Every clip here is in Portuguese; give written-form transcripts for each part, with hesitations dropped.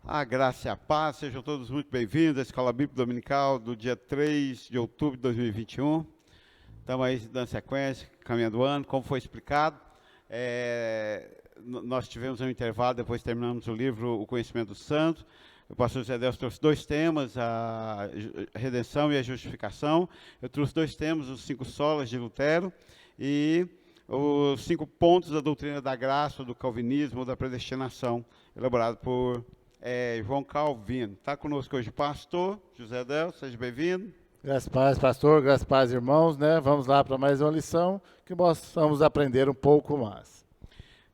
A graça e a paz, sejam todos muito bem-vindos à Escola Bíblica Dominical do dia 3 de outubro de 2021. Estamos aí dando sequência, caminhando o ano, como foi explicado. Nós tivemos um intervalo, depois terminamos o livro O Conhecimento do Santo. O pastor José Delcio trouxe dois temas, a redenção e a justificação. Eu trouxe dois temas, os 5 solas de Lutero e os 5 pontos da doutrina da graça, do calvinismo, da predestinação, elaborado por João Calvino. Está conosco hoje o pastor José Delcio, seja bem-vindo. Graças a paz, pastor, graças a paz, irmãos, né? Vamos lá para mais uma lição que nós vamos aprender um pouco mais.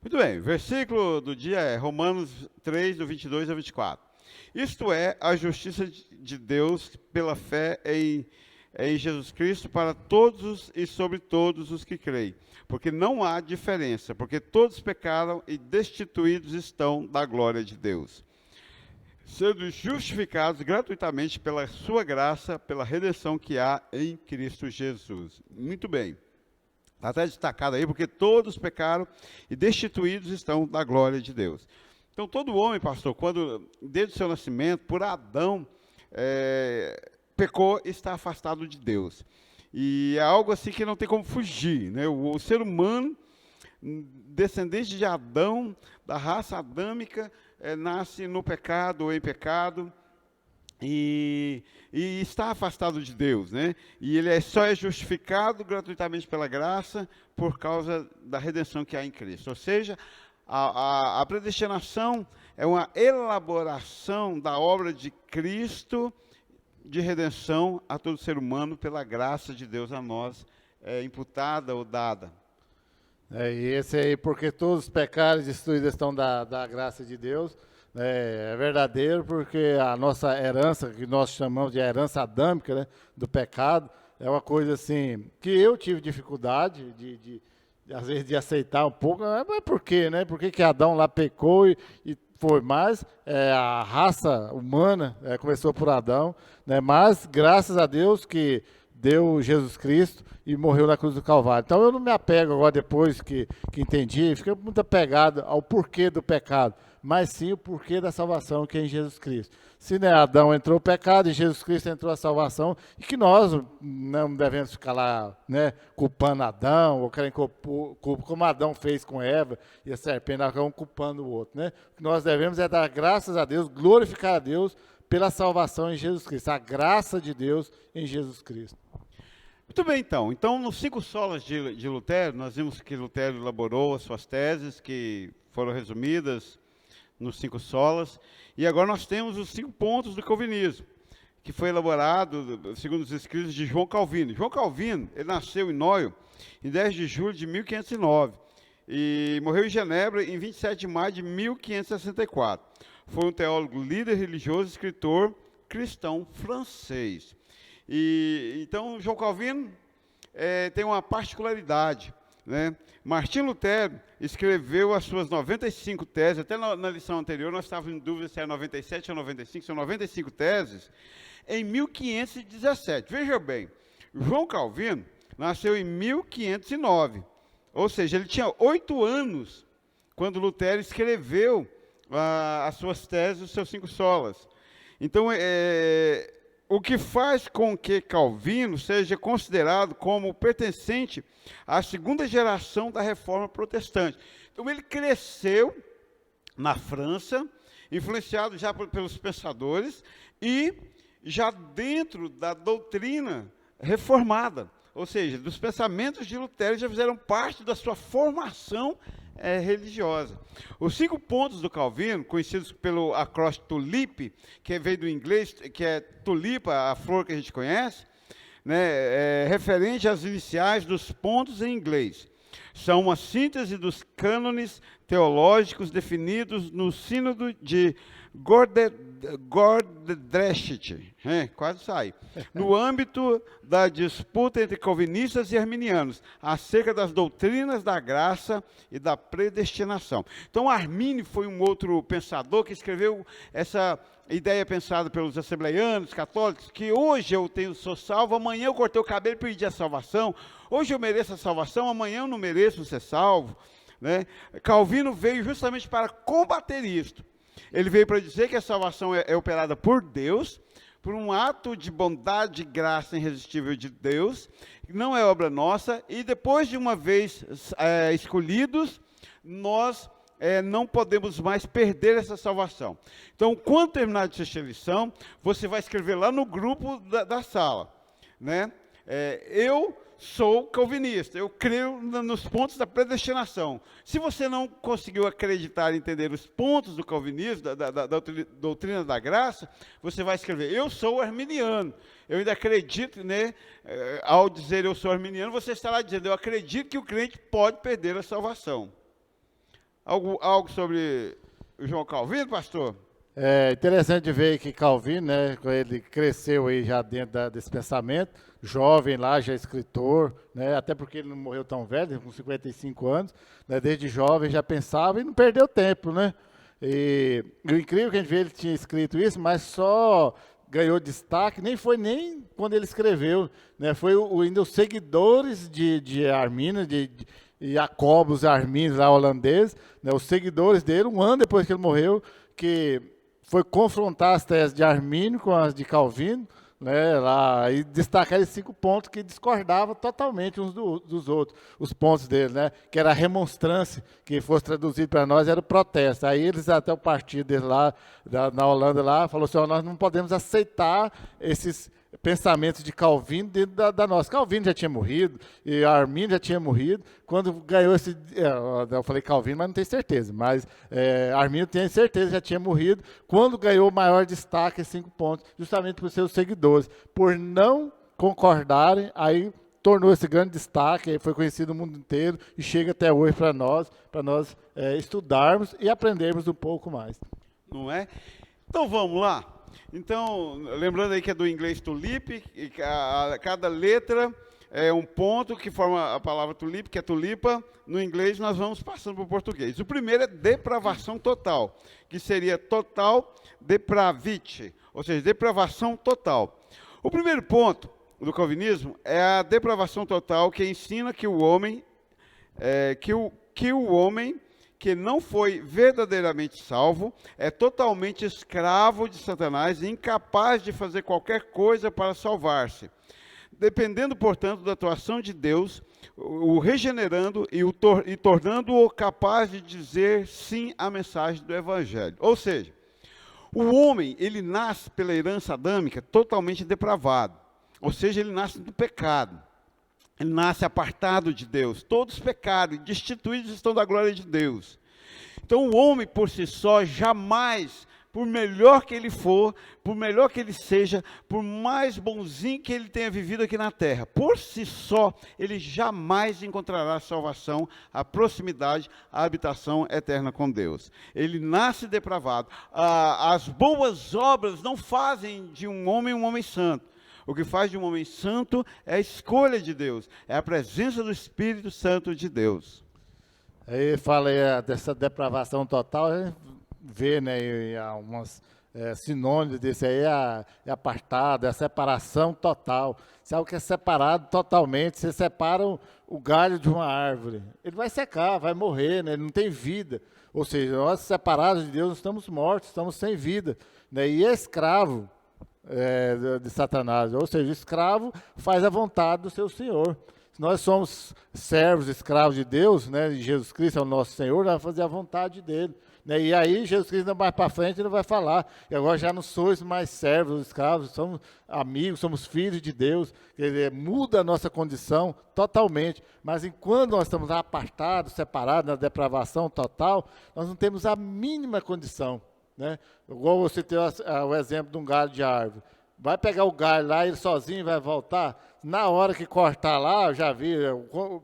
Muito bem, o versículo do dia é Romanos 3, do 22 ao 24. Isto é a justiça de Deus pela fé em Jesus Cristo para todos e sobre todos os que creem. Porque não há diferença, porque todos pecaram e destituídos estão da glória de Deus, sendo justificados gratuitamente pela sua graça, pela redenção que há em Cristo Jesus. Muito bem. Está até destacado aí, porque todos pecaram e destituídos estão da glória de Deus. Então, todo homem, pastor, quando, desde o seu nascimento, por Adão, pecou, está afastado de Deus. E é algo assim que não tem como fugir, né? O ser humano, descendente de Adão, da raça adâmica, nasce no pecado ou em pecado, e está afastado de Deus, né? E ele só é justificado gratuitamente pela graça por causa da redenção que há em Cristo. Ou seja, a predestinação é uma elaboração da obra de Cristo de redenção a todo ser humano pela graça de Deus a nós, imputada ou dada. E esse aí, porque todos os pecados destruídos estão da graça de Deus, é verdadeiro, porque a nossa herança, que nós chamamos de herança adâmica, né, do pecado, é uma coisa assim, que eu tive dificuldade às vezes, de aceitar um pouco, mas por quê, né? Por que Adão lá pecou e foi mais? A raça humana começou por Adão, né? Mas graças a Deus que deu Jesus Cristo e morreu na cruz do Calvário. Então eu não me apego agora, depois que entendi, fiquei muito apegado ao porquê do pecado, mas sim o porquê da salvação, que é em Jesus Cristo. Se Adão entrou o pecado, em Jesus Cristo entrou a salvação, e que nós não devemos ficar lá, né, culpando Adão, ou querem como Adão fez com Eva, e a serpente, um culpando o outro. Né? O que nós devemos é dar graças a Deus, glorificar a Deus pela salvação em Jesus Cristo, a graça de Deus em Jesus Cristo. Muito bem, então nos 5 solas de Lutero, nós vimos que Lutero elaborou as suas teses, que foram resumidas nos 5 solas, e agora nós temos os 5 pontos do calvinismo, que foi elaborado segundo os escritos de João Calvino. João Calvino, ele nasceu em Noio, em 10 de julho de 1509, e morreu em Genebra em 27 de maio de 1564. Foi um teólogo, líder religioso, escritor cristão francês. Então, João Calvino tem uma particularidade, né? Martinho Lutero escreveu as suas 95 teses, até na lição anterior nós estávamos em dúvida se é 97 ou 95, são 95 teses, em 1517. Veja bem, João Calvino nasceu em 1509, ou seja, ele tinha 8 anos quando Lutero escreveu as suas teses, os seus 5 solas. Então, o que faz com que Calvino seja considerado como pertencente à segunda geração da Reforma Protestante. Então, ele cresceu na França, influenciado já pelos pensadores e já dentro da doutrina reformada. Ou seja, dos pensamentos de Lutero já fizeram parte da sua formação religiosa. Os 5 pontos do Calvino, conhecidos pelo acróstico TULIP, que veio do inglês, que é tulipa, a flor que a gente conhece, né, referente às iniciais dos pontos em inglês. São uma síntese dos cânones teológicos definidos no Sínodo de Gordrecht, quase sai, no âmbito da disputa entre calvinistas e arminianos, acerca das doutrinas da graça e da predestinação. Então, Armínio foi um outro pensador que escreveu essa ideia pensada pelos assembleianos, católicos, que hoje sou salvo, amanhã eu cortei o cabelo e perdi a salvação, hoje eu mereço a salvação, amanhã eu não mereço ser salvo. Né? Calvino veio justamente para combater isto. Ele veio para dizer que a salvação é operada por Deus, por um ato de bondade e graça irresistível de Deus, não é obra nossa, e depois de uma vez escolhidos, nós não podemos mais perder essa salvação. Então, quando terminar de assistir a lição, você vai escrever lá no grupo da sala, né? Eu sou calvinista, eu creio nos pontos da predestinação. Se você não conseguiu acreditar e entender os pontos do calvinismo, da doutrina da graça, você vai escrever, eu sou arminiano. Eu ainda acredito, né? Ao dizer eu sou arminiano, você estará dizendo, eu acredito que o crente pode perder a salvação. Algo sobre o João Calvino, pastor? É interessante ver que Calvino, né, ele cresceu aí já dentro desse pensamento, jovem lá, já escritor, né, até porque ele não morreu tão velho, com 55 anos, né, desde jovem já pensava e não perdeu tempo, né. E o incrível que a gente vê, ele tinha escrito isso, mas só ganhou destaque, nem foi quando ele escreveu, né, foi ainda os seguidores de Armínio, de Jacobus Arminius, lá holandês, né, os seguidores dele, um ano depois que ele morreu, que foi confrontar as teses de Armínio com as de Calvino, né, lá, e destacar esses 5 pontos que discordavam totalmente uns dos outros, os pontos dele, né, que era a remonstrância, que fosse traduzido para nós, era o protesto. Aí eles, até o partido deles lá, na Holanda, lá, falou assim, nós não podemos aceitar esses pensamentos de Calvino dentro da nossa. Calvino já tinha morrido, e Armínio já tinha morrido, quando ganhou esse... eu falei Calvino, mas não tenho certeza, mas Armínio tem certeza, já tinha morrido, quando ganhou o maior destaque, esses 5 pontos, justamente por seus seguidores, por não concordarem, aí tornou esse grande destaque, foi conhecido no mundo inteiro, e chega até hoje para nós estudarmos e aprendermos um pouco mais. Não é? Então vamos lá. Então, lembrando aí que é do inglês tulip, e cada letra é um ponto que forma a palavra tulip, que é tulipa. No inglês nós vamos passando para o português. O primeiro é depravação total, que seria total depravite, ou seja, depravação total. O primeiro ponto do calvinismo é a depravação total, que ensina que o homem, que não foi verdadeiramente salvo, é totalmente escravo de Satanás e incapaz de fazer qualquer coisa para salvar-se. Dependendo, portanto, da atuação de Deus, o regenerando e tornando-o capaz de dizer sim à mensagem do Evangelho. Ou seja, o homem, ele nasce pela herança adâmica totalmente depravado. Ou seja, ele nasce do pecado. Ele nasce apartado de Deus. Todos pecaram e destituídos estão da glória de Deus. Então o homem por si só jamais, por melhor que ele for, por melhor que ele seja, por mais bonzinho que ele tenha vivido aqui na terra, por si só, ele jamais encontrará a salvação, a proximidade, a habitação eterna com Deus. Ele nasce depravado. As boas obras não fazem de um homem santo. O que faz de um homem santo é a escolha de Deus, é a presença do Espírito Santo de Deus. Aí fala aí dessa depravação total, a gente vê, né, alguns sinônimos desse aí, é apartado, é a separação total. Se algo que é separado totalmente, você separa o galho de uma árvore, ele vai secar, vai morrer, né, ele não tem vida. Ou seja, nós separados de Deus estamos mortos, estamos sem vida, né, e é escravo de Satanás, ou seja, o escravo faz a vontade do seu Senhor. Se nós somos servos, escravos de Deus, né, e Jesus Cristo é o nosso Senhor, nós vamos fazer a vontade dele. Né, e aí Jesus Cristo mais para frente ele vai falar, e agora já não sois mais servos, escravos, somos amigos, somos filhos de Deus. Ele muda a nossa condição totalmente, mas enquanto nós estamos apartados, separados, na depravação total, nós não temos a mínima condição. Né? Igual você tem o exemplo de um galho de árvore. Vai pegar o galho lá, ele sozinho vai voltar. Na hora que cortar lá, eu já vi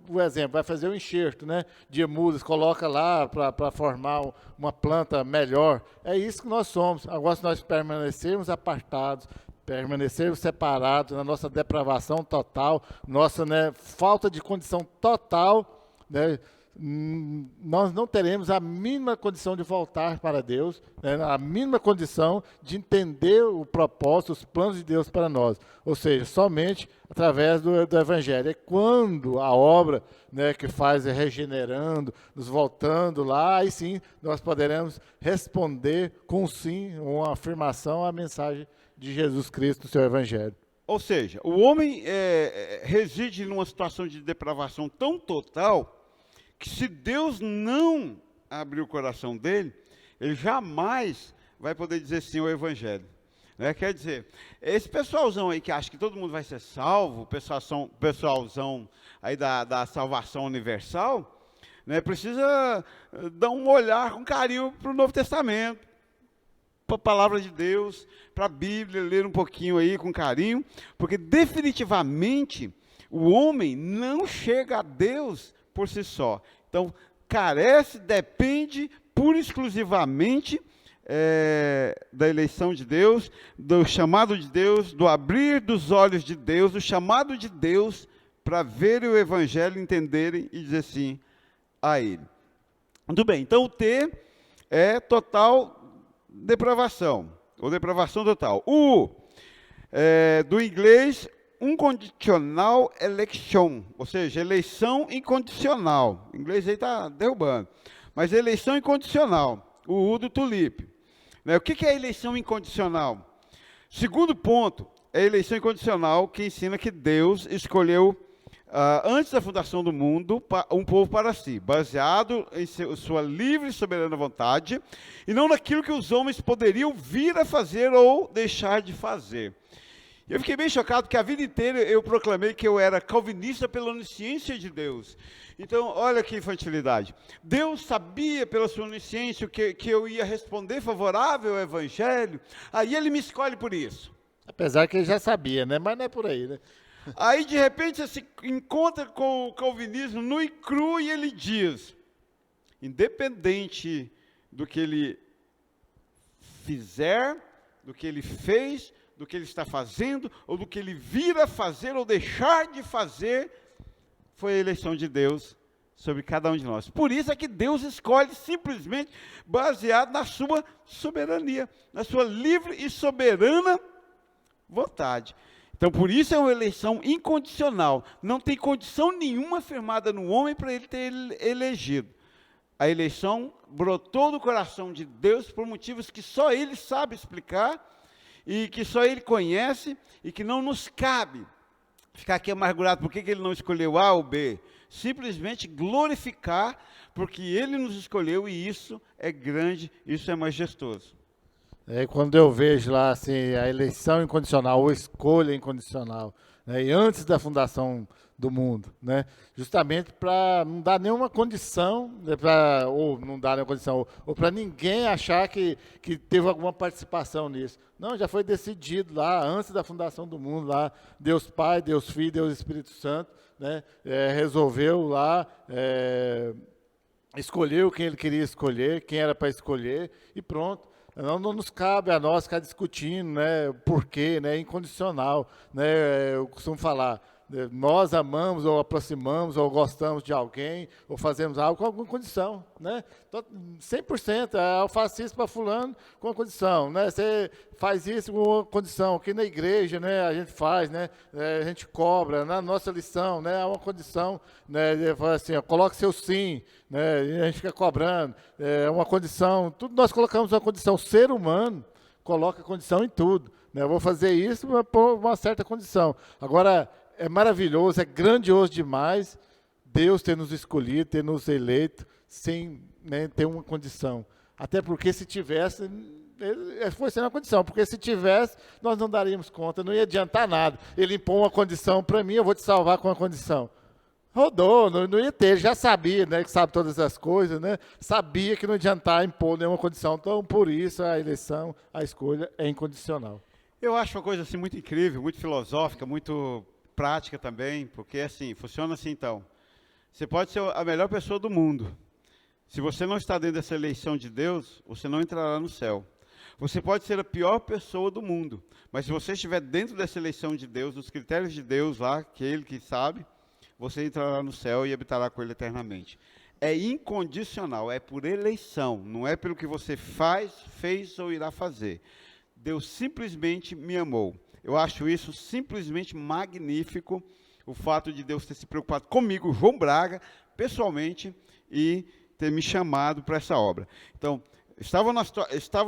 o exemplo, vai fazer um enxerto, né, de mudas, coloca lá para formar uma planta melhor. É isso que nós somos. Agora, se nós permanecermos apartados, permanecermos separados na nossa depravação total, nossa, né, falta de condição total, né, nós não teremos a mínima condição de voltar para Deus, né, a mínima condição de entender o propósito, os planos de Deus para nós. Ou seja, somente através do Evangelho. É quando a obra, né, que faz regenerando, nos voltando lá, aí sim nós poderemos responder com sim, uma afirmação à mensagem de Jesus Cristo, no seu Evangelho. Ou seja, o homem reside numa situação de depravação tão total que se Deus não abrir o coração dele, ele jamais vai poder dizer sim ao Evangelho. Né? Quer dizer, esse pessoalzão aí que acha que todo mundo vai ser salvo, pessoalzão aí da salvação universal, né, precisa dar um olhar com carinho para o Novo Testamento, para a palavra de Deus, para a Bíblia, ler um pouquinho aí com carinho, porque definitivamente o homem não chega a Deus por si só. Então, depende pura e exclusivamente da eleição de Deus, do chamado de Deus, do abrir dos olhos de Deus, do chamado de Deus para verem o Evangelho, entenderem e dizer sim a Ele. Muito bem, então o T é total depravação, ou depravação total. O, do inglês, unconditional election, ou seja, eleição incondicional. O inglês aí está derrubando. Mas eleição incondicional, o U do tulipe. Né? O que é eleição incondicional? Segundo ponto, é a eleição incondicional que ensina que Deus escolheu, antes da fundação do mundo, um povo para si, baseado em sua livre e soberana vontade, e não naquilo que os homens poderiam vir a fazer ou deixar de fazer. Eu fiquei bem chocado, porque a vida inteira eu proclamei que eu era calvinista pela onisciência de Deus. Então, olha que infantilidade. Deus sabia pela sua onisciência que eu ia responder favorável ao Evangelho, aí Ele me escolhe por isso. Apesar que ele já sabia, né? Mas não é por aí, né? Aí, de repente, você se encontra com o calvinismo nu e cru e ele diz, independente do que ele fizer, do que ele fez, do que ele está fazendo, ou do que ele vir a fazer ou deixar de fazer, foi a eleição de Deus sobre cada um de nós. Por isso é que Deus escolhe simplesmente baseado na sua soberania, na sua livre e soberana vontade. Então, por isso é uma eleição incondicional. Não tem condição nenhuma firmada no homem para ele ter elegido. A eleição brotou do coração de Deus por motivos que só Ele sabe explicar e que só Ele conhece e que não nos cabe ficar aqui amargurado por que Ele não escolheu A ou B. Simplesmente glorificar porque Ele nos escolheu e isso é grande, isso é majestoso. Quando eu vejo lá assim, a eleição incondicional, ou escolha incondicional, né, e antes da fundação do mundo, né, justamente para não dar nenhuma condição, né, ou não dar nenhuma condição, ou para ninguém achar que teve alguma participação nisso. Não, já foi decidido lá, antes da fundação do mundo, lá, Deus Pai, Deus Filho, Deus Espírito Santo, né, resolveu lá, escolheu quem Ele queria escolher, quem era para escolher, e pronto. Não nos cabe a nós ficar discutindo, né, por quê, né, incondicional, né, eu costumo falar, nós amamos ou aproximamos ou gostamos de alguém ou fazemos algo com alguma condição, né, 100%, eu faço isso para fulano com uma condição, né, você faz isso com uma condição, aqui na igreja, né, a gente faz, né, a gente cobra, na nossa lição, né, há uma condição, né, assim, ó, coloque seu sim, né, e a gente fica cobrando, uma condição, tudo nós colocamos uma condição, o ser humano coloca condição em tudo, né, eu vou fazer isso por uma certa condição. Agora, é maravilhoso, é grandioso demais Deus ter nos escolhido, ter nos eleito, sem, né, ter uma condição. Até porque se tivesse, foi sendo uma condição, porque se tivesse, nós não daríamos conta, não ia adiantar nada. Ele impõe uma condição para mim, eu vou te salvar com uma condição. Rodou, não ia ter, ele já sabia, né, que sabe todas as coisas, né, sabia que não adiantava impor nenhuma condição. Então, por isso, a eleição, a escolha é incondicional. Eu acho uma coisa assim muito incrível, muito filosófica, muito prática também, porque assim, funciona assim então. Você pode ser a melhor pessoa do mundo. Se você não está dentro dessa eleição de Deus, você não entrará no céu. Você pode ser a pior pessoa do mundo, mas se você estiver dentro dessa eleição de Deus, dos critérios de Deus lá, que é Ele que sabe, você entrará no céu e habitará com Ele eternamente. é incondicional, é por eleição, não é pelo que você faz, fez ou irá fazer. Deus simplesmente me amou. Eu acho isso simplesmente magnífico, o fato de Deus ter se preocupado comigo, João Braga, pessoalmente, e ter me chamado para essa obra. Então, estava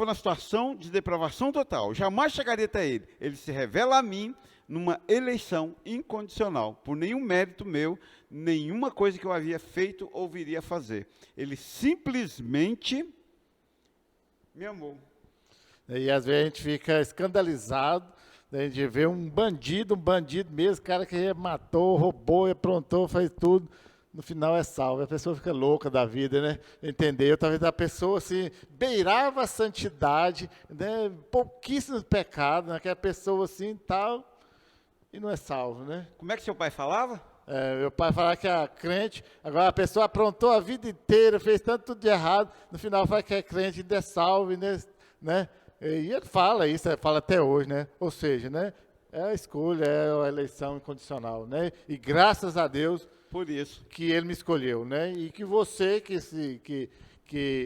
na situação de depravação total, jamais chegaria até ele. Ele se revela a mim numa eleição incondicional, por nenhum mérito meu, nenhuma coisa que eu havia feito ou viria a fazer. Ele simplesmente me amou. E às vezes a gente fica escandalizado, né, de ver um bandido mesmo, cara que matou, roubou, aprontou, fez tudo, no final é salvo. A pessoa fica louca da vida, né? Entendeu? Talvez a pessoa assim, beirava a santidade, né? Pouquíssimos pecados, né? Aquela pessoa assim tal, e não é salvo, né? Como é que seu pai falava? Meu pai falava que é crente, agora a pessoa aprontou a vida inteira, fez tanto tudo de errado, no final fala que é crente, ainda é salvo, né? E ele fala isso, ele fala até hoje, né? Ou seja, né? É a escolha, é a eleição incondicional, né? E graças a Deus por isso que ele me escolheu, né? E que você que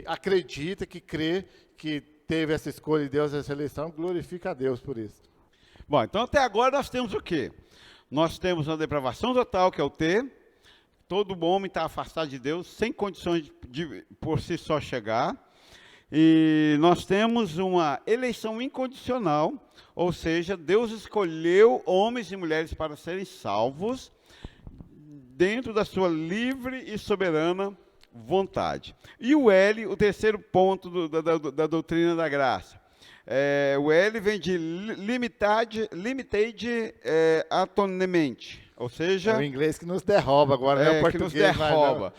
acredita, que crê, que teve essa escolha de Deus, essa eleição, glorifica a Deus por isso. Bom, então até agora nós temos o quê? Nós temos uma depravação total, que é o T. Todo homem está afastado de Deus, sem condições de por si só chegar. E nós temos uma eleição incondicional, ou seja, Deus escolheu homens e mulheres para serem salvos dentro da sua livre e soberana vontade. E o L, o terceiro ponto da doutrina da graça. O L vem de limited atonement, ou seja... É o inglês que nos derruba agora, né? O português que nos derruba.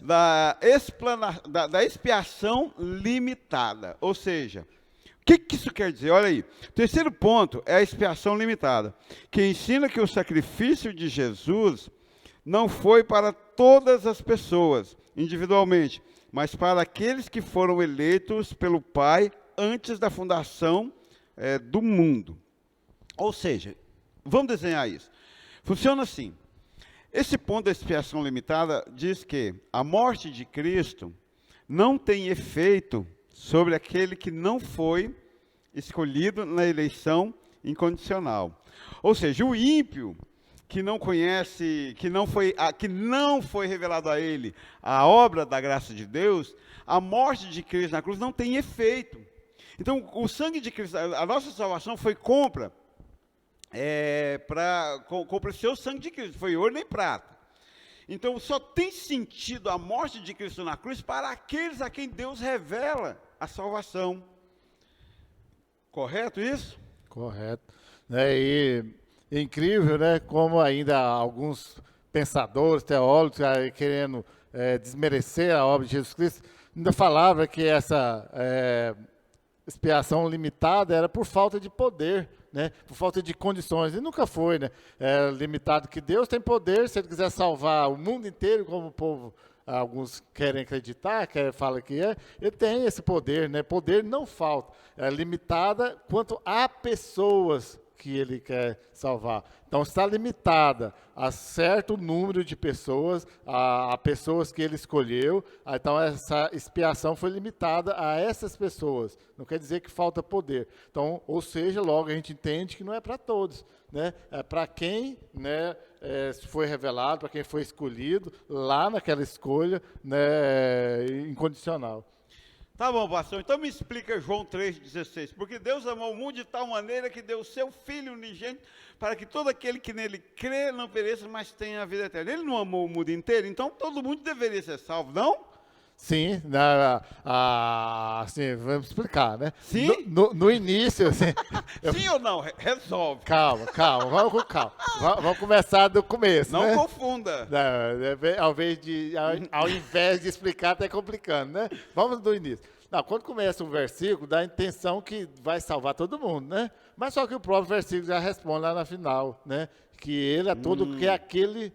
Da expiação limitada, ou seja... O que isso quer dizer? Olha aí. O terceiro ponto é a expiação limitada, que ensina que o sacrifício de Jesus não foi para todas as pessoas, individualmente, mas para aqueles que foram eleitos pelo Pai antes da fundação do mundo. Ou seja, vamos desenhar isso. Funciona assim. Esse ponto da expiação limitada diz que a morte de Cristo não tem efeito sobre aquele que não foi escolhido na eleição incondicional. Ou seja, o ímpio que não conhece, que não foi revelado a ele a obra da graça de Deus, a morte de Cristo na cruz não tem efeito. Então, o sangue de Cristo, a nossa salvação foi compra com o precioso sangue de Cristo, foi ouro nem prata. Então, só tem sentido a morte de Cristo na cruz para aqueles a quem Deus revela a salvação. Correto isso? Correto. E é incrível, né, como ainda alguns pensadores, teólogos, querendo desmerecer a obra de Jesus Cristo, ainda falava que essa expiação limitada era por falta de poder, né, por falta de condições, e nunca foi, né, limitado, que Deus tem poder, se Ele quiser salvar o mundo inteiro, como o povo, alguns querem acreditar, falam que Ele tem esse poder, né, poder não falta, é limitada quanto a pessoas que Ele quer salvar. Então, está limitada a certo número de pessoas, a pessoas que Ele escolheu. Então, essa expiação foi limitada a essas pessoas. Não quer dizer que falta poder. Então, ou seja, logo a gente entende que não é para todos, né? É para quem, né, foi revelado, para quem foi escolhido, lá naquela escolha, né, incondicional. Tá bom, pastor. Então me explica João 3,16. Porque Deus amou o mundo de tal maneira que deu o seu Filho unigênito para que todo aquele que nele crê não pereça, mas tenha a vida eterna. Ele não amou o mundo inteiro, então todo mundo deveria ser salvo, não? Sim, assim, vamos explicar, né? Sim? No início, assim... Sim ou não? Resolve. Calma, vamos com calma. Vamos começar do começo, não, né? Confunda. Não, ao invés de explicar, está complicando, né? Vamos do início. Não, quando começa um versículo, dá a intenção que vai salvar todo mundo, né? Mas só que o próprio versículo já responde lá na final, né? Que ele é todo que aquele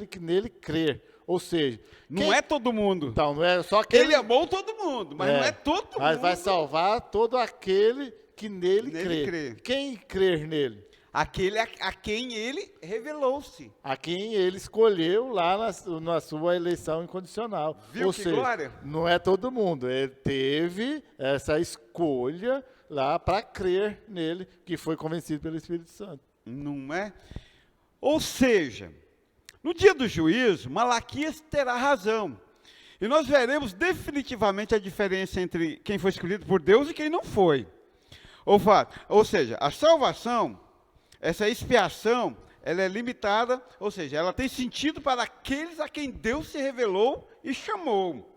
que nele crer. Ou seja, não é todo mundo. Então, não é só aquele... Ele amou todo mundo, mas não é todo mundo. Mas vai salvar todo aquele que nele crê. Quem crer nele? Aquele a quem ele revelou-se. A quem ele escolheu lá na sua eleição incondicional. Viu Ou que seja, glória? não é todo mundo. Ele teve essa escolha lá para crer nele, que foi convencido pelo Espírito Santo. Não é? Ou seja, no dia do juízo, Malaquias terá razão. E nós veremos definitivamente a diferença entre quem foi escolhido por Deus e quem não foi. Ou seja, a salvação, essa expiação, ela é limitada, ou seja, ela tem sentido para aqueles a quem Deus se revelou e chamou.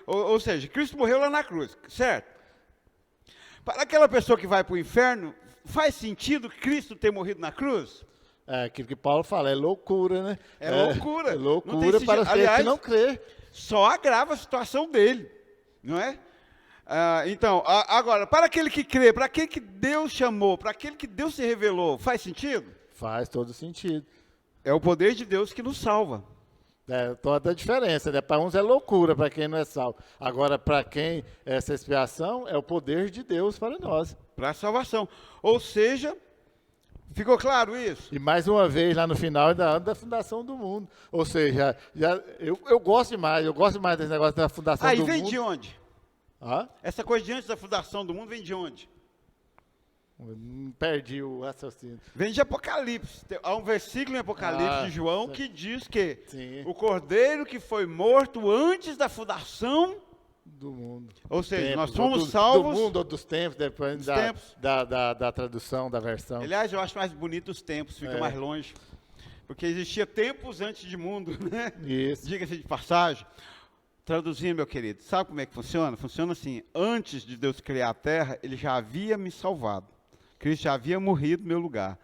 Ou seja, Cristo morreu lá na cruz, certo? Para aquela pessoa que vai para o inferno, faz sentido Cristo ter morrido na cruz? É aquilo que Paulo fala, é loucura, né? É loucura. É Não loucura tem para sentido. aqueles Aliás, que não crê. Só agrava a situação dele, não é? Então, agora, para aquele que crê, para aquele que Deus chamou, para aquele que Deus se revelou, faz sentido? Faz todo sentido. É o poder de Deus que nos salva. Toda a diferença, né? Para uns é loucura, para quem não é salvo. Agora, para quem essa expiação é o poder de Deus para nós. Para a salvação. Ou seja, ficou claro isso? E mais uma vez, lá no final, ainda anda da fundação do mundo. Ou seja, eu gosto demais desse negócio da fundação do mundo. Aí vem de onde? Hã? Essa coisa de antes da fundação do mundo vem de onde? Perdi o raciocínio. Vem de Apocalipse. Há um versículo em Apocalipse de João que diz que o cordeiro que foi morto antes da fundação do mundo. Ou seja, tempos, nós somos do salvos. Do mundo ou dos tempos, depende da tradução, da versão. Aliás, eu acho mais bonito os tempos, fica mais longe. Porque existia tempos antes de mundo, né? Isso. Diga-se de passagem. Traduzindo, meu querido, sabe como é que funciona? Funciona assim: antes de Deus criar a terra, ele já havia me salvado. Cristo já havia morrido no meu lugar.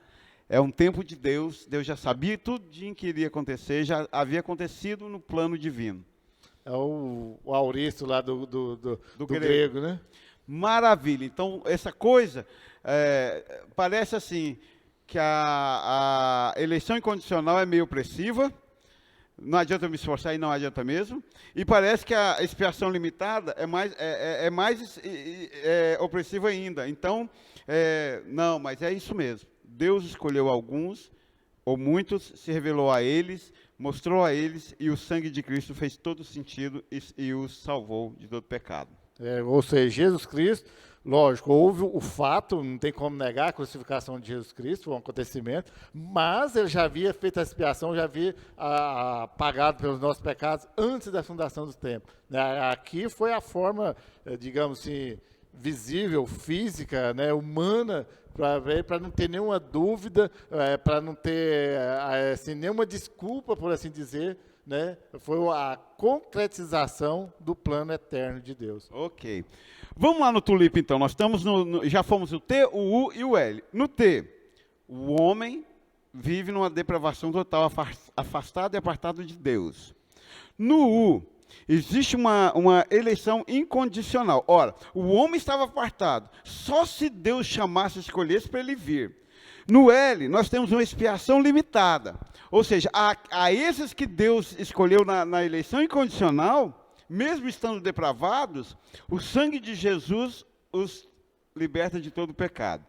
É um tempo de Deus, Deus já sabia tudo que iria acontecer, já havia acontecido no plano divino. É o Auristo lá do grego, né? Maravilha. Então, essa coisa, parece assim, que a eleição incondicional é meio opressiva, não adianta eu me esforçar e não adianta mesmo, e parece que a expiação limitada é mais opressiva ainda. Então, não, mas é isso mesmo. Deus escolheu alguns, ou muitos, se revelou a eles, mostrou a eles, e o sangue de Cristo fez todo sentido e os salvou de todo pecado. Ou seja, Jesus Cristo, lógico, houve o fato, não tem como negar a crucificação de Jesus Cristo, foi um acontecimento, mas ele já havia feito a expiação, já havia pagado pelos nossos pecados antes da fundação dos tempos. Aqui foi a forma, digamos assim, visível, física, né, humana, para não ter nenhuma dúvida, para não ter assim, nenhuma desculpa, por assim dizer, né? Foi a concretização do plano eterno de Deus. Ok. Vamos lá no tulipe, então. Nós estamos já fomos no T, o U e o L. No T, o homem vive numa depravação total, afastado e apartado de Deus. No U, existe uma eleição incondicional. Ora, o homem estava apartado. Só se Deus chamasse e escolhesse para ele vir. No L, nós temos uma expiação limitada. Ou seja, a esses que Deus escolheu na eleição incondicional, mesmo estando depravados, o sangue de Jesus os liberta de todo o pecado.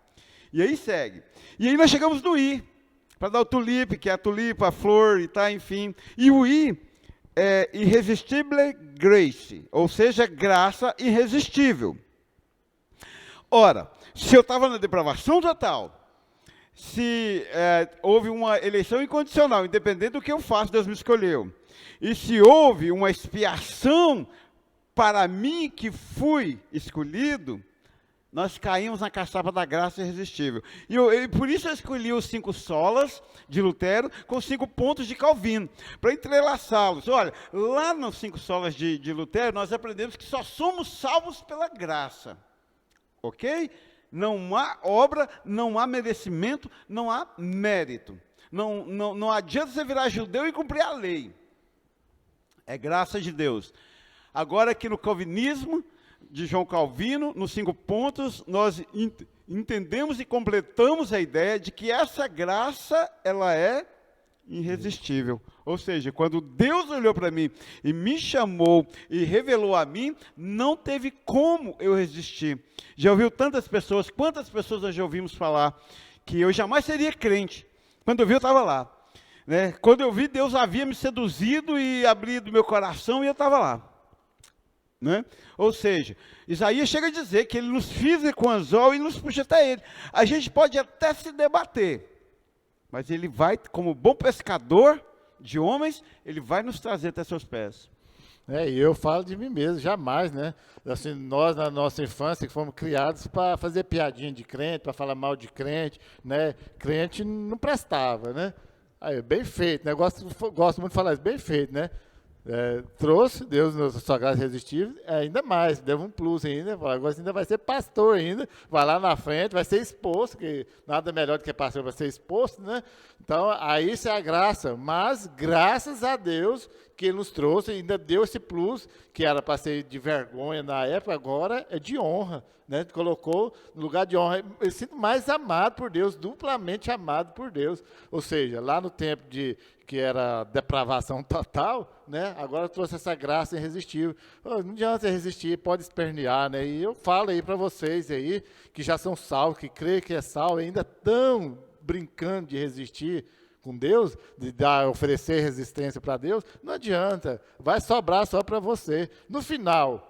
E aí segue. E aí nós chegamos no I, para dar o tulipe, que é a tulipa, a flor e tá, enfim. E o I é irresistible grace, ou seja, graça irresistível. Ora, se eu estava na depravação total, se houve uma eleição incondicional, independente do que eu faço, Deus me escolheu. E se houve uma expiação para mim que fui escolhido, nós caímos na caçapa da graça irresistível. E por isso eu escolhi os 5 solas de Lutero com 5 pontos de Calvino, para entrelaçá-los. Olha, lá nos 5 solas de Lutero, nós aprendemos que só somos salvos pela graça. Ok? Não há obra, não há merecimento, não há mérito. Não adianta você virar judeu e cumprir a lei. É graça de Deus. Agora aqui no calvinismo, de João Calvino, nos 5 pontos, nós entendemos e completamos a ideia de que essa graça, ela é irresistível. Ou seja, quando Deus olhou para mim e me chamou e revelou a mim, não teve como eu resistir. Já ouviu tantas pessoas, quantas pessoas nós já ouvimos falar que eu jamais seria crente. Quando eu vi, eu estava lá. Né? Quando eu vi, Deus havia me seduzido e abrido meu coração e eu estava lá. Né? Ou seja, Isaías chega a dizer que ele nos fisa com anzol e nos puxa até ele. A gente pode até se debater, mas ele vai, como bom pescador de homens, ele vai nos trazer até seus pés. E eu falo de mim mesmo, jamais, né? Assim, nós, na nossa infância, que fomos criados para fazer piadinha de crente, para falar mal de crente, né? Crente não prestava, né? Aí, bem feito, né? Gosto muito de falar isso, bem feito, né? Trouxe Deus na sua graça irresistível, ainda mais, deu um plus ainda, agora ainda vai ser pastor ainda, vai lá na frente, vai ser exposto, que nada melhor do que pastor para ser exposto, né? Então, aí isso é a graça, mas graças a Deus que ele nos trouxe, ainda deu esse plus, que era para ser de vergonha na época, agora é de honra, né? Colocou no lugar de honra, eu sinto mais amado por Deus, duplamente amado por Deus, ou seja, lá no tempo que era depravação total, né? Agora trouxe essa graça irresistível. Não adianta resistir, pode espernear, né? E eu falo aí para vocês aí, que já são salvos, que creem que é salvo, ainda estão brincando de resistir com Deus, de oferecer resistência para Deus, não adianta, vai sobrar só para você. No final,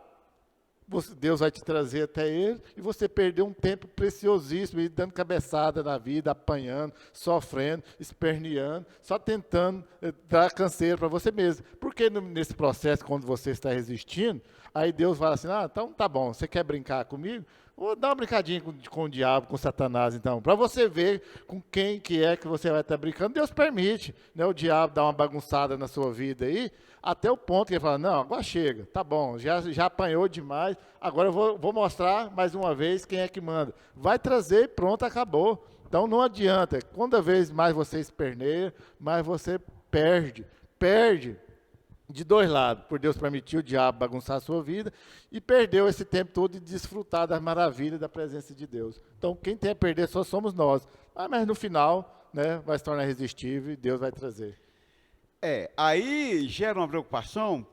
Deus vai te trazer até ele e você perdeu um tempo preciosíssimo, e dando cabeçada na vida, apanhando, sofrendo, esperneando, só tentando dar canseiro para você mesmo. Porque nesse processo, quando você está resistindo, aí Deus fala assim, então tá bom, você quer brincar comigo? Vou dar uma brincadinha com o diabo, com Satanás, então, para você ver com quem que é que você vai estar brincando. Deus permite, né, o diabo dar uma bagunçada na sua vida aí, até o ponto que ele fala, não, agora chega, tá bom, já apanhou demais, agora eu vou mostrar mais uma vez quem é que manda. Vai trazer e pronto, acabou. Então não adianta, quando vez mais você esperneia, mais você perde de dois lados, por Deus permitiu o diabo bagunçar a sua vida e perdeu esse tempo todo de desfrutar das maravilhas da presença de Deus. Então, quem tem a perder só somos nós. Mas no final, né, vai se tornar irresistível e Deus vai trazer. Aí gera uma preocupação,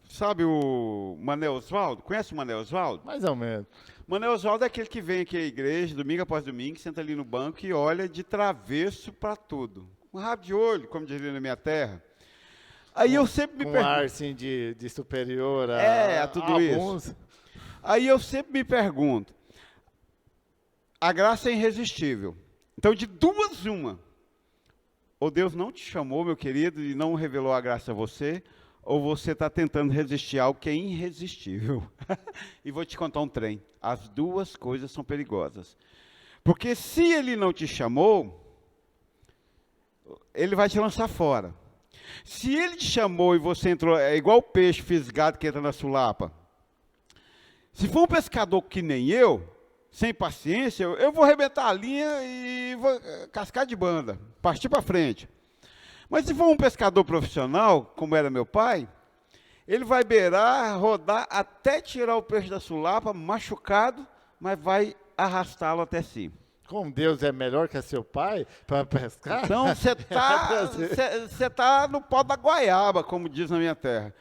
sabe o Mané Osvaldo? Conhece o Mané Osvaldo? Mais ou menos. Mané Osvaldo é aquele que vem aqui à igreja, domingo após domingo, senta ali no banco e olha de travesso para tudo. Um rabo de olho, como diria na minha terra. Aí eu sempre me pergunto. Um ar assim de superior a tudo alguns. isso. Aí eu sempre me pergunto. A graça é irresistível. Então, de duas, uma. Ou Deus não te chamou, meu querido, e não revelou a graça a você, ou você está tentando resistir a algo que é irresistível. E vou te contar um trem. As duas coisas são perigosas. Porque se ele não te chamou, ele vai te lançar fora. Se ele te chamou e você entrou, é igual o peixe fisgado que entra na sulapa. Se for um pescador que nem eu, sem paciência, eu vou arrebentar a linha e vou cascar de banda, partir para frente. Mas se for um pescador profissional, como era meu pai, ele vai beirar, rodar, até tirar o peixe da sulapa, machucado, mas vai arrastá-lo até si. Como Deus é melhor que seu pai para pescar? Então, você tá no pó da goiaba, como diz na minha terra.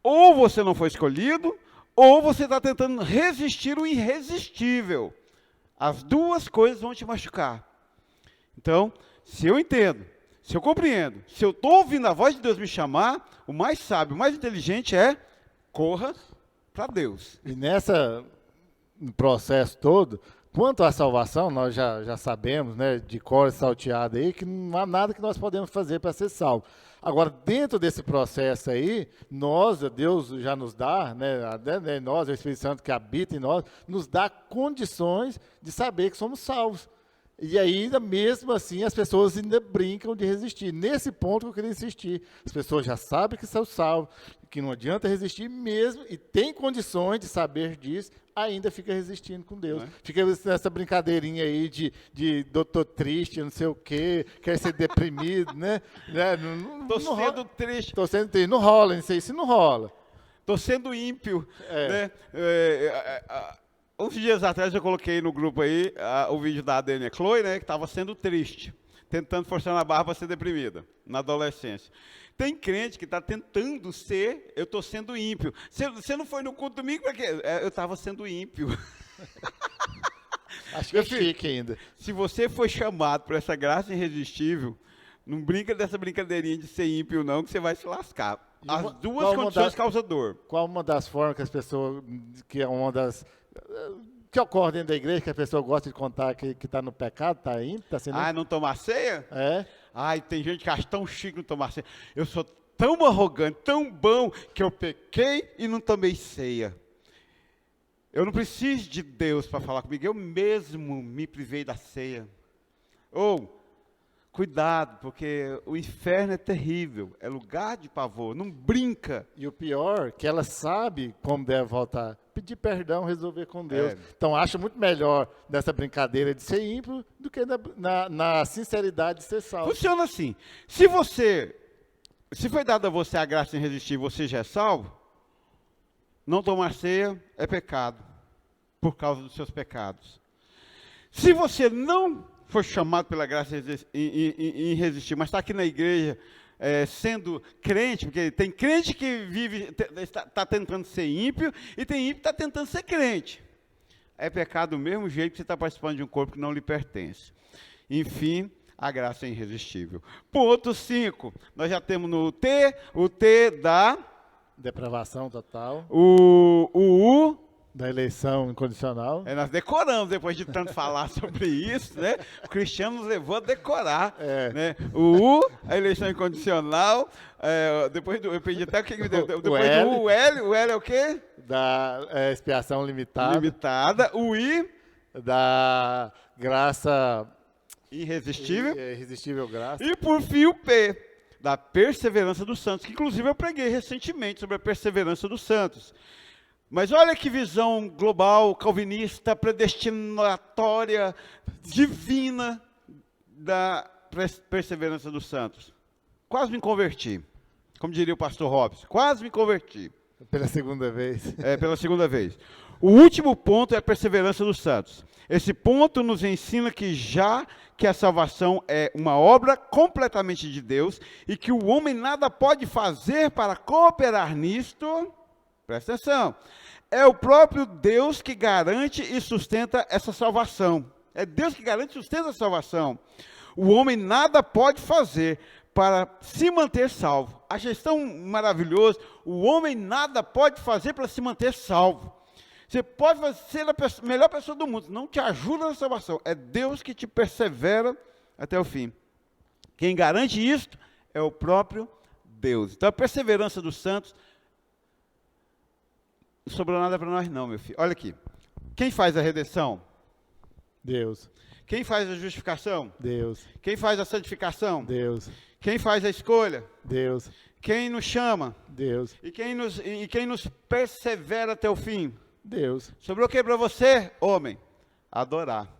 Ou você não foi escolhido, ou você está tentando resistir o irresistível. As duas coisas vão te machucar. Então, se eu entendo, se eu compreendo, se eu estou ouvindo a voz de Deus me chamar, o mais sábio, o mais inteligente é, corra para Deus. E no processo todo, quanto à salvação, nós já sabemos, né, de cor e salteado aí, que não há nada que nós podemos fazer para ser salvo. Agora, dentro desse processo aí, Deus já nos dá, né, nós, o Espírito Santo que habita em nós, nos dá condições de saber que somos salvos. E ainda, mesmo assim, as pessoas ainda brincam de resistir. Nesse ponto que eu queria insistir. As pessoas já sabem que são salvos, que não adianta resistir mesmo, e tem condições de saber disso, ainda fica resistindo com Deus. Fica nessa brincadeirinha aí de doutor triste, não sei o quê, quer ser deprimido, né? Estou sendo triste. Estou sendo triste. Não rola, isso não rola. Estou sendo ímpio, né? Uns dias atrás eu coloquei no grupo aí o vídeo da Adênia Chloe, né, que estava sendo triste, tentando forçar a barra para ser deprimida, na adolescência. Tem crente que está tentando ser, eu estou sendo ímpio. Você não foi no culto domingo para quê? Eu estava sendo ímpio. Acho que é Meu filho, chique ainda. se você foi chamado por essa graça irresistível, não brinca dessa brincadeirinha de ser ímpio não, que você vai se lascar. E As duas condições causam dor. Qual uma das formas que as pessoas, que é uma das, que ocorre dentro da igreja, que a pessoa gosta de contar que está no pecado, está indo, está sendo... Ah, não tomar ceia? É? Ai, tem gente que acha tão chique não tomar ceia. Eu sou tão arrogante, tão bom, que eu pequei e não tomei ceia. Eu não preciso de Deus para falar comigo, eu mesmo me privei da ceia. Cuidado, porque o inferno é terrível, é lugar de pavor, não brinca. E o pior, que ela sabe como deve voltar. Pedir perdão, resolver com Deus. Então, acho muito melhor nessa brincadeira de ser ímpio do que na sinceridade de ser salvo. Funciona assim, se foi dada a você a graça irresistível, você já é salvo, não tomar ceia é pecado, por causa dos seus pecados. Se você não foi chamado pela graça irresistível, mas está aqui na igreja sendo crente, porque tem crente que está tentando ser ímpio, e tem ímpio que está tentando ser crente. É pecado do mesmo jeito que você está participando de um corpo que não lhe pertence. Enfim, a graça é irresistível. Ponto 5, nós já temos no T, o T da... Depravação total. O U... Da eleição incondicional. Nós decoramos, depois de tanto falar sobre isso, né? O Cristiano nos levou a decorar. Né? O U, a eleição incondicional. Depois eu perdi até o que me deu. Depois do U, o L é o quê? Da expiação limitada. Limitada. O I. Da graça... Irresistível. Irresistível graça. E por fim o P, da perseverança dos santos, que inclusive eu preguei recentemente sobre a perseverança dos santos. Mas olha que visão global, calvinista, predestinatória, divina da perseverança dos santos. Quase me converti, como diria o pastor Robson, quase me converti. Pela segunda vez. Pela segunda vez. O último ponto é a perseverança dos santos. Esse ponto nos ensina que já que a salvação é uma obra completamente de Deus e que o homem nada pode fazer para cooperar nisto, presta atenção, é o próprio Deus que garante e sustenta essa salvação. É Deus que garante e sustenta a salvação. O homem nada pode fazer para se manter salvo. A gestão maravilhosa, o homem nada pode fazer para se manter salvo. Você pode ser a melhor pessoa do mundo, não te ajuda na salvação. É Deus que te persevera até o fim. Quem garante isto é o próprio Deus. Então a perseverança dos santos não sobrou nada para nós não, meu filho. Olha aqui. Quem faz a redenção? Deus. Quem faz a justificação? Deus. Quem faz a santificação? Deus. Quem faz a escolha? Deus. Quem nos chama? Deus. E quem nos persevera até o fim? Deus. Sobrou o que para você, homem? Adorar.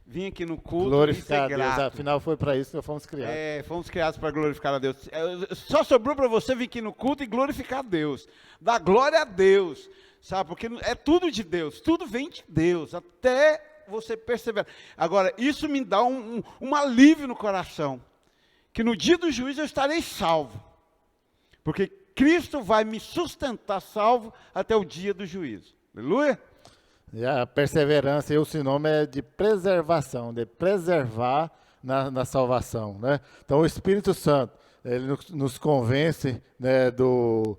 Vim aqui no culto glorificar e ser a Deus. grato. Afinal, foi para isso que nós fomos criados. Fomos criados para glorificar a Deus. Só sobrou para você vir aqui no culto e glorificar a Deus. Dar glória a Deus. Sabe? Porque é tudo de Deus. Tudo vem de Deus. Até você perseverar. Agora, isso me dá um alívio no coração. Que no dia do juízo eu estarei salvo. Porque Cristo vai me sustentar salvo até o dia do juízo. Aleluia? E a perseverança, e o sinônimo é de preservação, de preservar na salvação, né? Então, o Espírito Santo, ele nos convence, né, do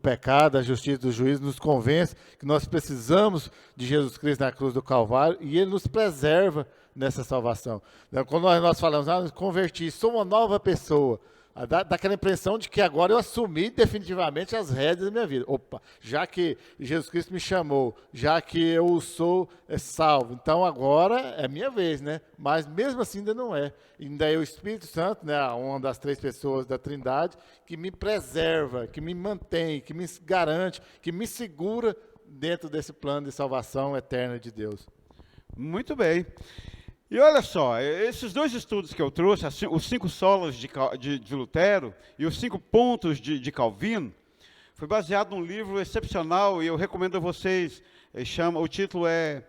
pecado, da justiça, do juízo, nos convence que nós precisamos de Jesus Cristo na cruz do Calvário, e ele nos preserva nessa salvação. Quando nós falamos, nos converti, sou uma nova pessoa, dá aquela impressão de que agora eu assumi definitivamente as rédeas da minha vida. Opa, já que Jesus Cristo me chamou, já que eu sou salvo, então agora é minha vez, né? Mas mesmo assim ainda não é. Ainda é o Espírito Santo, né, uma das três pessoas da Trindade, que me preserva, que me mantém, que me garante, que me segura dentro desse plano de salvação eterna de Deus. Muito bem. E olha só, esses dois estudos que eu trouxe, os 5 solas de Lutero e os 5 pontos de Calvino, foi baseado num livro excepcional e eu recomendo a vocês, o título é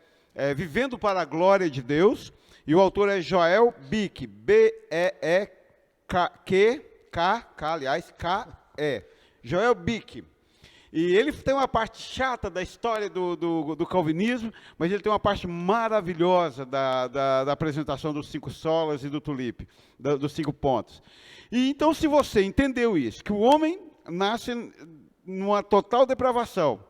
Vivendo para a Glória de Deus, e o autor é Joel Beeke, B-E-E-K-E, Joel Beeke. E ele tem uma parte chata da história do calvinismo, mas ele tem uma parte maravilhosa da apresentação dos 5 solas e do tulipe, dos 5 pontos. E então, se você entendeu isso, que o homem nasce numa total depravação,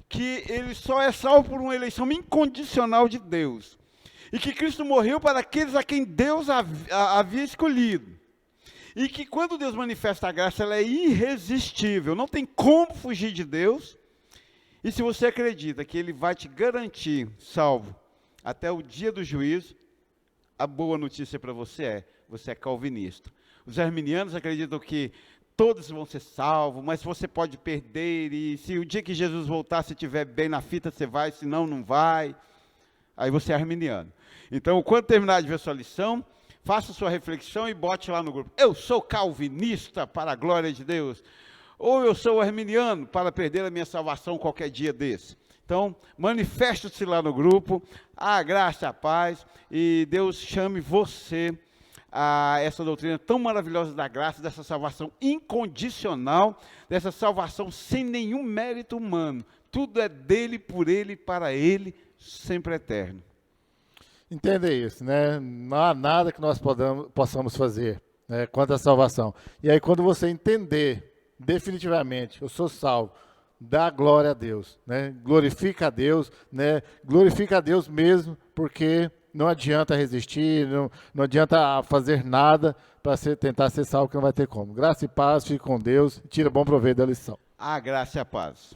que ele só é salvo por uma eleição incondicional de Deus, e que Cristo morreu para aqueles a quem Deus havia escolhido, e que quando Deus manifesta a graça, ela é irresistível, não tem como fugir de Deus. E se você acredita que Ele vai te garantir salvo até o dia do juízo, a boa notícia para você é calvinista. Os arminianos acreditam que todos vão ser salvos, mas você pode perder, e se o dia que Jesus voltar, se estiver bem na fita, você vai, senão não vai. Aí você é arminiano. Então, quando terminar de ver sua lição, faça sua reflexão e bote lá no grupo: eu sou calvinista para a glória de Deus, ou eu sou arminiano para perder a minha salvação qualquer dia desse. Então, manifeste-se lá no grupo, a graça, a paz, e Deus chame você a essa doutrina tão maravilhosa da graça, dessa salvação incondicional, dessa salvação sem nenhum mérito humano. Tudo é dele, por ele, para ele, sempre eterno. Entenda isso, né? Não há nada que nós possamos fazer, né, quanto à salvação. E aí, quando você entender definitivamente, eu sou salvo, dá glória a Deus, né? Glorifica a Deus, né? Glorifica a Deus mesmo, porque não adianta resistir, não adianta fazer nada para tentar ser salvo, que não vai ter como. Graça e paz, fique com Deus, tira bom proveito da lição. A graça e a paz.